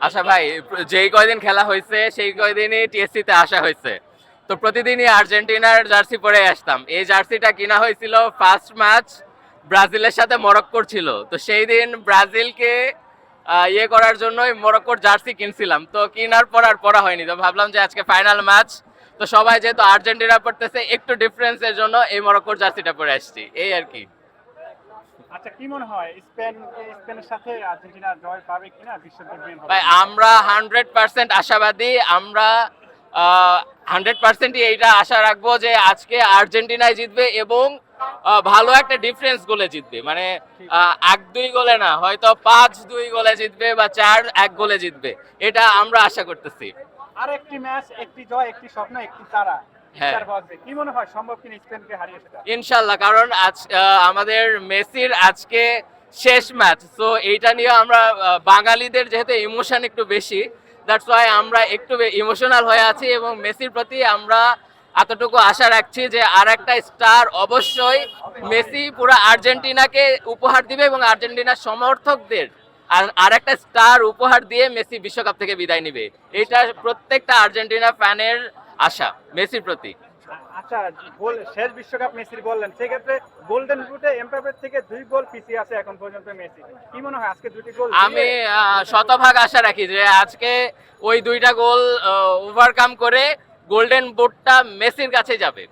আচ্ছা ভাই, যেই কয়দিন খেলা হয়েছে সেই কয়দিনই টিএসসি তে আসা হয়েছে। তো প্রতিদিনই আর্জেন্টিনার জার্সি পরে আসতাম। এই জার্সিটা কিনা হয়েছিল ফার্স্ট ম্যাচ ব্রাজিলের সাথে মরক্কোর ছিল। তো সেই দিন ব্রাজিলকে ইয়ে করার জন্যই মরক্কোর জার্সি কিনছিলাম। তো কেনার পর আর পরা হয়নি। তো ভাবলাম যে আজকে ফাইনাল ম্যাচ, তো সবাই যেহেতু আর্জেন্টিনা পড়তেছে, একটু ডিফারেন্সের জন্য এই মরক্কোর জার্সিটা পরে আসছি, এই আর কি। আচ্ছা, কি মনে হয় স্পেনের সাথে আর্জেন্টিনা জয় পাবে কিনা বিশ্বকাপ মেন হবে? ভাই আমরা 100% আশাবাদী। আমরা 100%ই এইটা আশা রাখবো যে আজকে আর্জেন্টিনায় জিতবে এবং ভালো একটা ডিফারেন্স গোলে জিতবে। মানে 1-2 গোলে না, হয়তো 5-2 গোলে জিতবে বা 4-1 গোলে জিতবে, এটা আমরা আশা করতেছি। আর একটি ম্যাচ, একটি জয়, একটি স্বপ্ন, একটি তারা। হ্যাঁ। ইন্টার বাজবে। কি মনে হয় সম্ভব কিনা স্পেনকে হারিয়ে সেটা? ইনশাল্লাহ, কারণ আজ আমাদের মেসির আজকে শেষ ম্যাচ, তো এইটা নিয়ে আমরা বাঙালিদের যেহেতু ইমোশন একটু বেশি, দ্যাটস ওয়াই আমরা একটু ইমোশনাল হয়ে আছি এবং মেসির প্রতি আমরা এতটুকু আশা রাখছি যে আর একটা স্টার অবশ্যই মেসি পুরো আর্জেন্টিনাকে উপহার দিবে এবং আর্জেন্টিনার সমর্থকদের আর একটা স্টার উপহার দিয়ে মেসি বিশ্বকাপ থেকে বিদায় নিবে। এটা প্রত্যেকটা আর্জেন্টিনা ফ্যানের আশা মেসির প্রতি। আচ্ছা, গোল শেষ বিশ্বকাপ মেসির বললেন, সেক্ষেত্রে গোল্ডেন বুটে এমবাপ্পের থেকে 2 গোল পিছিয়ে আছে এখন পর্যন্ত মেসি। কি মনে হয় আজকে 2টি গোল আমি শতভাগ আশা রাখি যে আজকে ওই 2টা গোল ওভারকাম করে গোল্ডেন বুটটা মেসির কাছে যাবে।